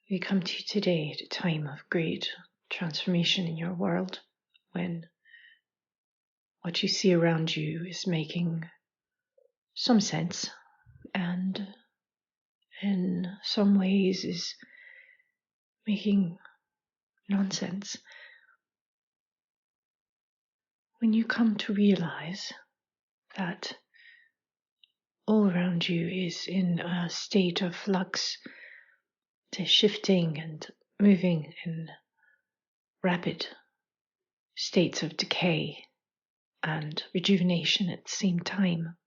We come to you today at a time of great transformation in your world, when what you see around you is making some sense and in some ways is making nonsense. When you come to realize that all around you is in a state of flux, it is shifting and moving in rapid states of decay and rejuvenation at the same time,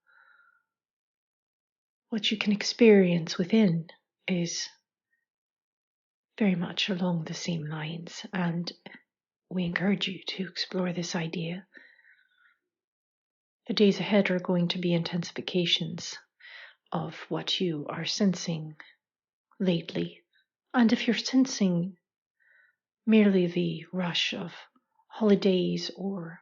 what you can experience within is very much along the same lines, and we encourage you to explore this idea. The days ahead are going to be intensifications of what you are sensing lately, and if you're sensing merely the rush of holidays or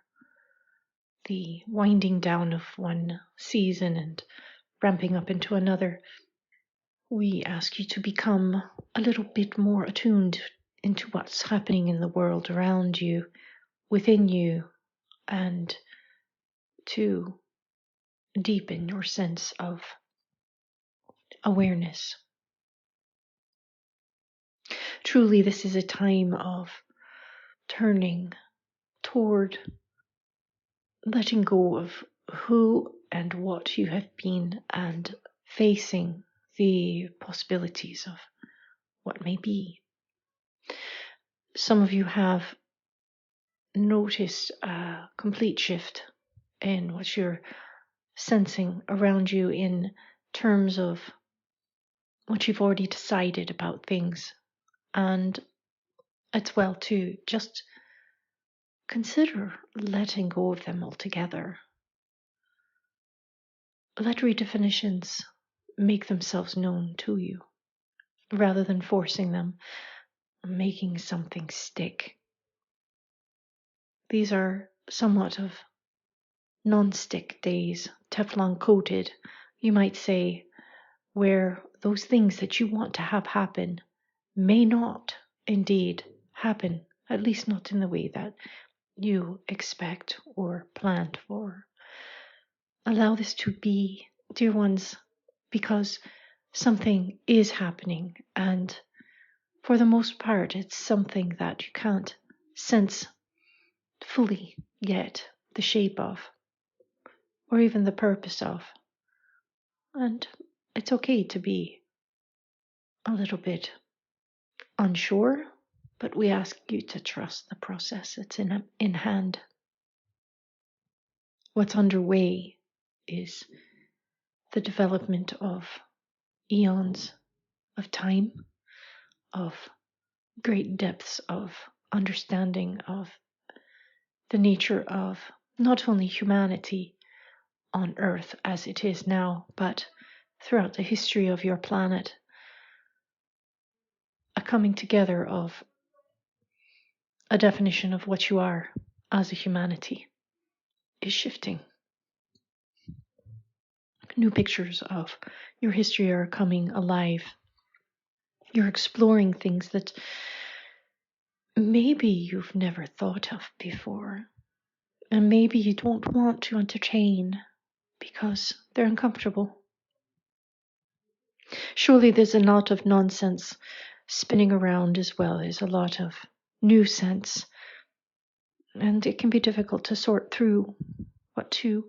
the winding down of one season and ramping up into another, we ask you to become a little bit more attuned into what's happening in the world around you, within you, and to deepen your sense of awareness. Truly, this is a time of turning toward letting go of who and what you have been and facing the possibilities of what may be. Some of you have noticed a complete shift in what you're sensing around you in terms of what you've already decided about things. And it's well to just consider letting go of them altogether. Let redefinitions make themselves known to you rather than forcing them, making something stick. These are somewhat of non-stick days, Teflon coated, you might say, where those things that you want to have happen may not indeed happen, at least not in the way that you expect or planned for. Allow this to be, dear ones, because something is happening, and for the most part it's something that you can't sense fully yet the shape of, or even the purpose of. And it's okay to be a little bit unsure, but we ask you to trust the process. It's in hand. What's underway is the development of eons of time, of great depths of understanding of the nature of not only humanity on Earth as it is now, but throughout the history of your planet, a coming together of a definition of what you are as a humanity is shifting. New pictures of your history are coming alive. You're exploring things that maybe you've never thought of before, and maybe you don't want to entertain because they're uncomfortable. Surely there's a lot of nonsense spinning around as well as a lot of new sense, and it can be difficult to sort through what to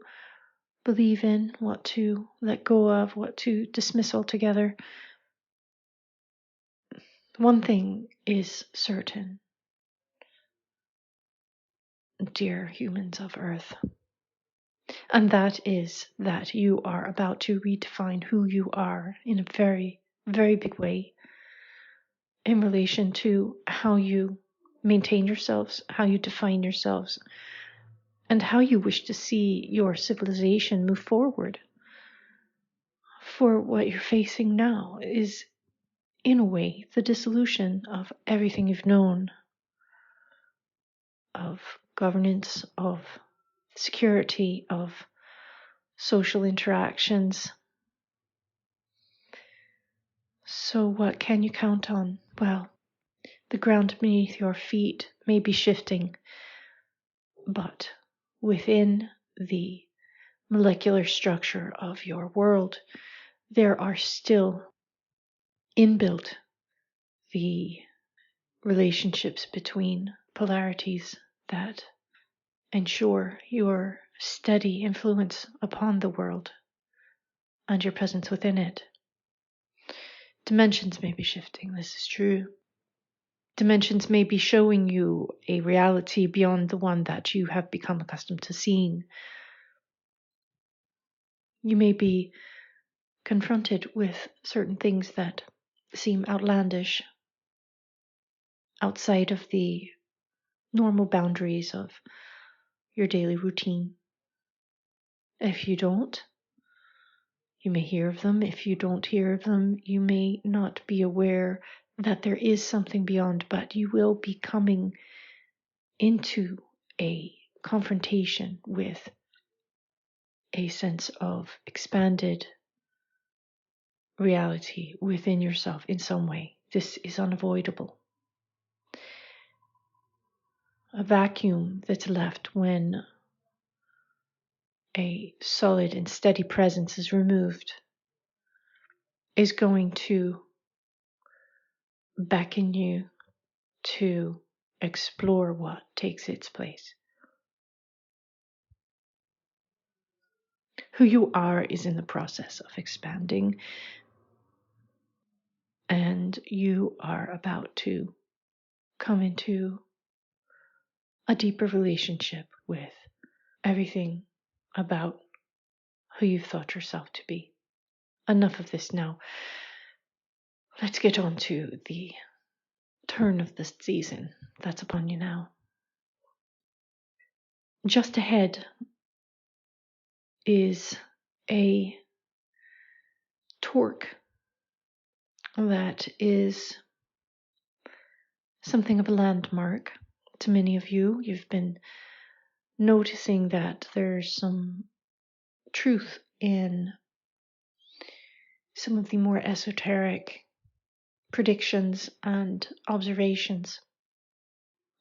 believe in, what to let go of, what to dismiss altogether. One thing is certain, dear humans of Earth, and that is that you are about to redefine who you are in a very, very big way in relation to how you maintain yourselves, how you define yourselves, and how you wish to see your civilization move forward. For what you're facing now is, in a way, the dissolution of everything you've known, of governance, of security, of social interactions. So what can you count on? well, the ground beneath your feet may be shifting, but within the molecular structure of your world, there are still inbuilt the relationships between polarities that ensure your steady influence upon the world and your presence within it. Dimensions may be shifting, this is true. Dimensions may be showing you a reality beyond the one that you have become accustomed to seeing. You may be confronted with certain things that seem outlandish, outside of the normal boundaries of your daily routine. If you don't, you may hear of them. If you don't hear of them, you may not be aware that there is something beyond, but you will be coming into a confrontation with a sense of expanded reality within yourself in some way. This is unavoidable. A vacuum that's left when a solid and steady presence is removed is going to beckon you to explore what takes its place. Who you are is in the process of expanding, and you are about to come into a deeper relationship with everything about who you've thought yourself to be. Enough of this now. Let's get on to the turn of the season that's upon you now. Just ahead is a torque that is something of a landmark to many of you. You've been noticing that there's some truth in some of the more esoteric predictions and observations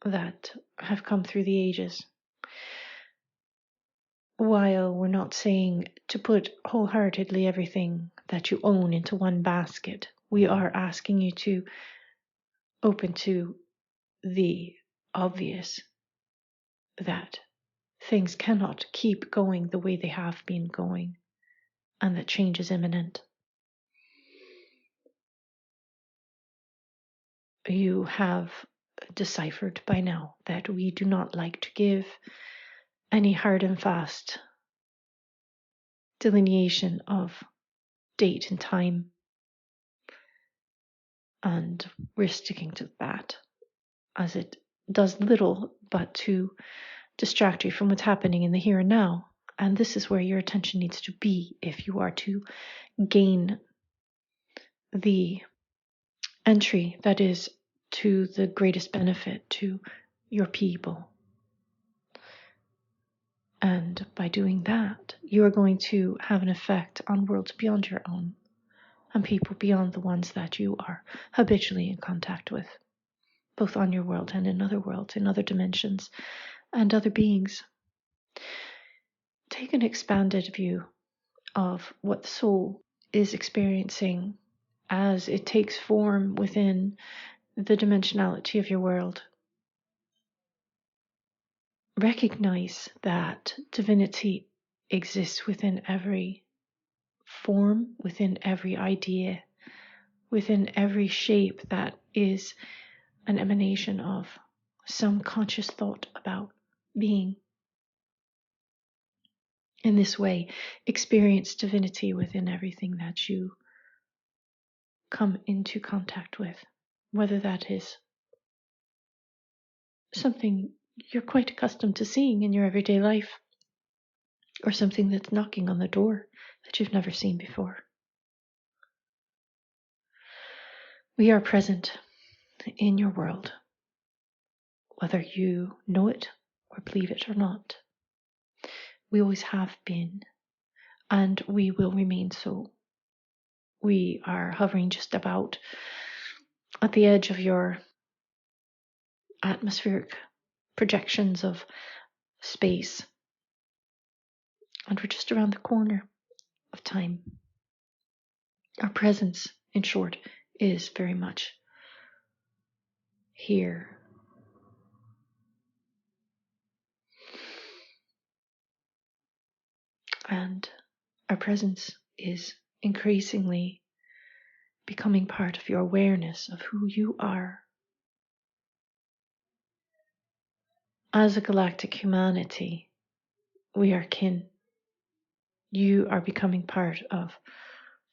that have come through the ages. While we're not saying to put wholeheartedly everything that you own into one basket, we are asking you to open to the obvious that things cannot keep going the way they have been going and that change is imminent. You have deciphered by now that we do not like to give any hard and fast delineation of date and time, and we're sticking to that, as it does little but to distract you from what's happening in the here and now. And this is where your attention needs to be if you are to gain the entry that is to the greatest benefit to your people. And by doing that, you are going to have an effect on worlds beyond your own and people beyond the ones that you are habitually in contact with, both on your world and in other worlds, in other dimensions, and other beings. Take an expanded view of what the soul is experiencing as it takes form within the dimensionality of your world. Recognize that divinity exists within every form, within every idea, within every shape that is an emanation of some conscious thought about being. In this way, experience divinity within everything that you come into contact with, whether that is something you're quite accustomed to seeing in your everyday life, or something that's knocking on the door that you've never seen before. We are present in your world, whether you know it or believe it or not. We always have been, and we will remain so. We are hovering just about at the edge of your atmospheric projections of space. And we're just around the corner of time. Our presence, in short, is very much here. And our presence is increasingly becoming part of your awareness of who you are. As a galactic humanity, we are kin. You are becoming part of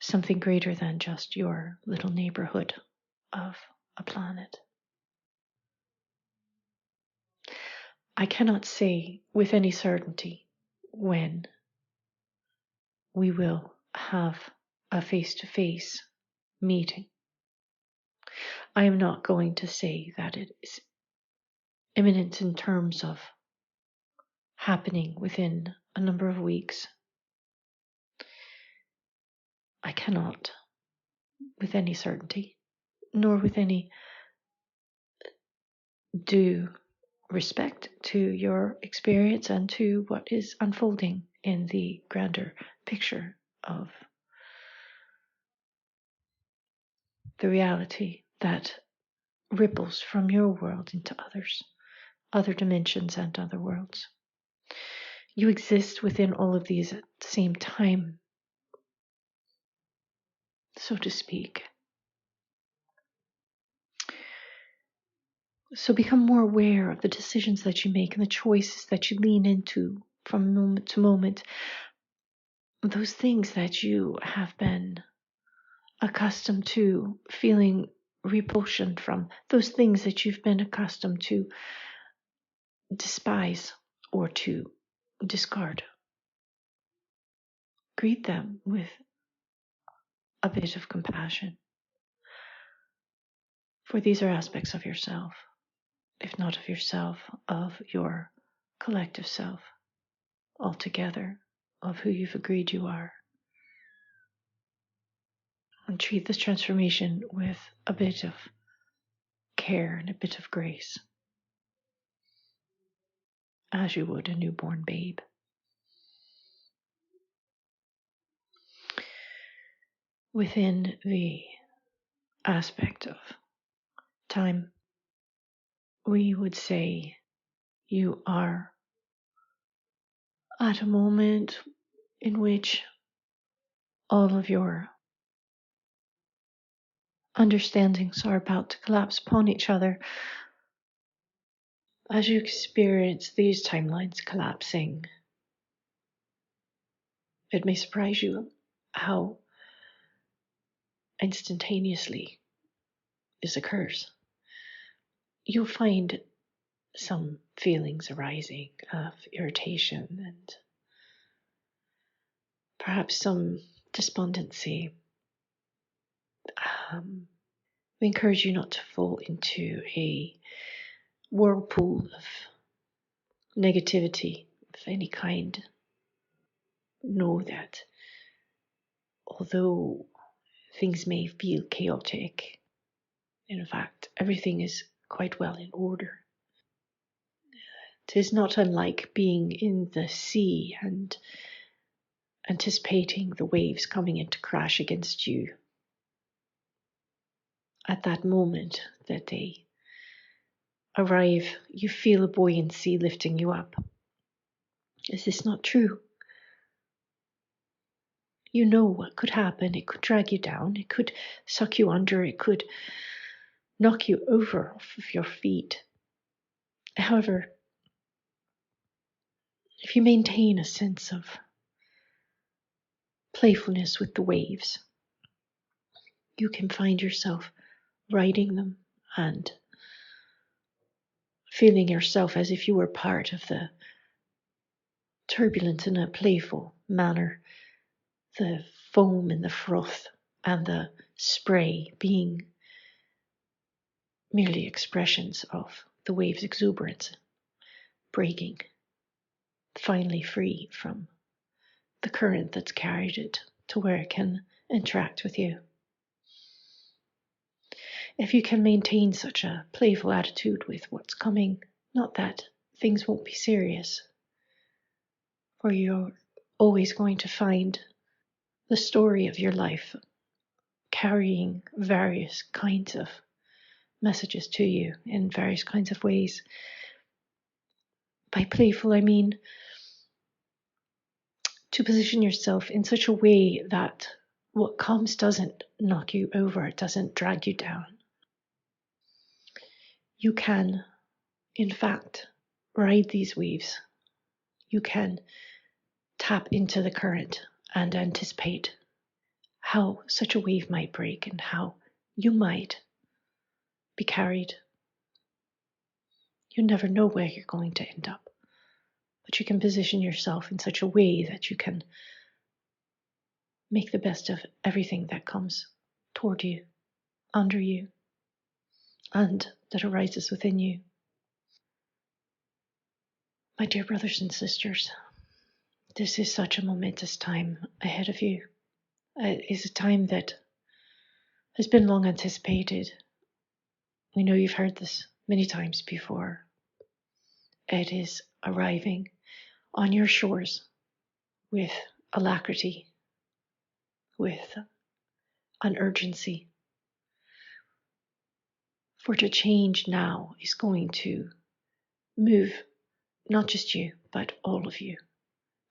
something greater than just your little neighborhood of a planet. I cannot say with any certainty when we will have a face-to-face meeting. I am not going to say that it is imminent in terms of happening within a number of weeks. I cannot, with any certainty, nor with any due respect to your experience and to what is unfolding in the grander picture of the reality that ripples from your world into others, other dimensions and other worlds. You exist within all of these at the same time, so to speak. So become more aware of the decisions that you make and the choices that you lean into from moment to moment. Those things that you have been accustomed to feeling repulsion from, those things that you've been accustomed to despise or to discard. Greet them with a bit of compassion. For these are aspects of yourself, if not of yourself, of your collective self altogether, of who you've agreed you are. And treat this transformation with a bit of care and a bit of grace, as you would a newborn babe. Within the aspect of time, we would say you are at a moment in which all of your understandings are about to collapse upon each other. As you experience these timelines collapsing, it may surprise you how instantaneously this occurs. You'll find some feelings arising of irritation and perhaps some despondency. We encourage you not to fall into a whirlpool of negativity of any kind. Know that although things may feel chaotic, in fact, everything is quite well in order. It is not unlike being in the sea and anticipating the waves coming in to crash against you. At that moment that they arrive, you feel a buoyancy lifting you up. Is this not true? You know what could happen. It could drag you down. It could suck you under. It could knock you over off of your feet. However, if you maintain a sense of playfulness with the waves, you can find yourself riding them and feeling yourself as if you were part of the turbulence in a playful manner, the foam and the froth and the spray being merely expressions of the wave's exuberance, breaking, finally free from the current that's carried it to where it can interact with you. if you can maintain such a playful attitude with what's coming, not that things won't be serious, for you're always going to find the story of your life carrying various kinds of messages to you in various kinds of ways. By playful, I mean to position yourself in such a way that what comes doesn't knock you over, it doesn't drag you down. You can, in fact, ride these waves. You can tap into the current and anticipate how such a wave might break and how you might be carried. You never know where you're going to end up, but you can position yourself in such a way that you can make the best of everything that comes toward you, under you, and that arises within you. My dear brothers and sisters, this is such a momentous time ahead of you. It is a time that has been long anticipated. We know you've heard this many times before. It is arriving on your shores with alacrity, with an urgency. For to change now is going to move not just you, but all of you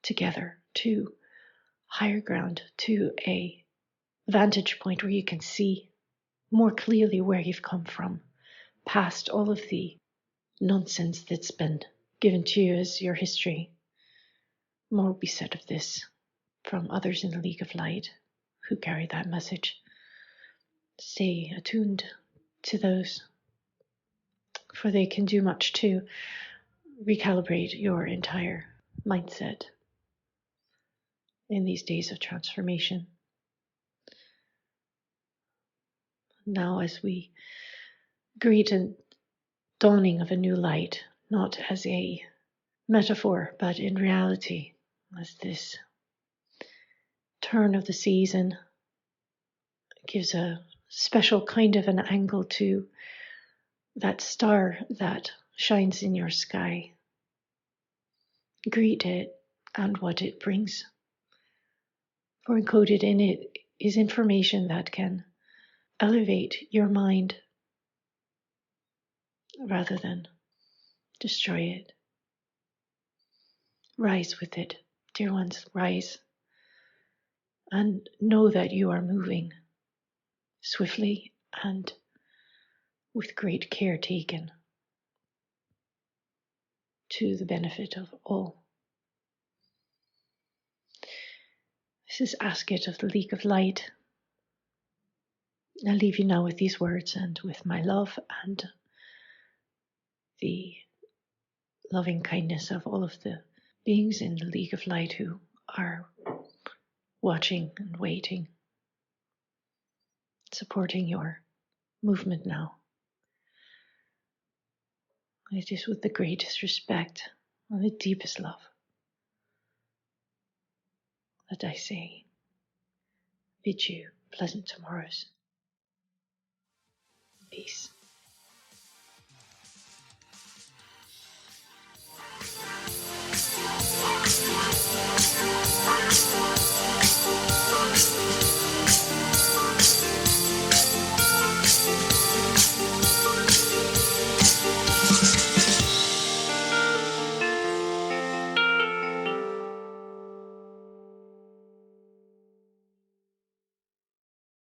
together to higher ground, to a vantage point where you can see more clearly where you've come from, past all of the nonsense that's been given to you as your history. More will be said of this from others in the League of Light who carry that message. Stay attuned to those, for they can do much to recalibrate your entire mindset in these days of transformation. Now, as we greet a dawning of a new light, not as a metaphor, but in reality, as this turn of the season gives a special kind of an angle to that star that shines in your sky. Greet it and what it brings. For encoded in it is information that can elevate your mind rather than destroy it. Rise with it, dear ones, rise. And know that you are moving swiftly and with great care taken to the benefit of all. This is Asket of the League of Light. I'll leave you now with these words and with my love and the loving kindness of all of the beings in the League of Light who are watching and waiting, supporting your movement now. It is with the greatest respect and the deepest love that I say, bid you pleasant tomorrows. Peace.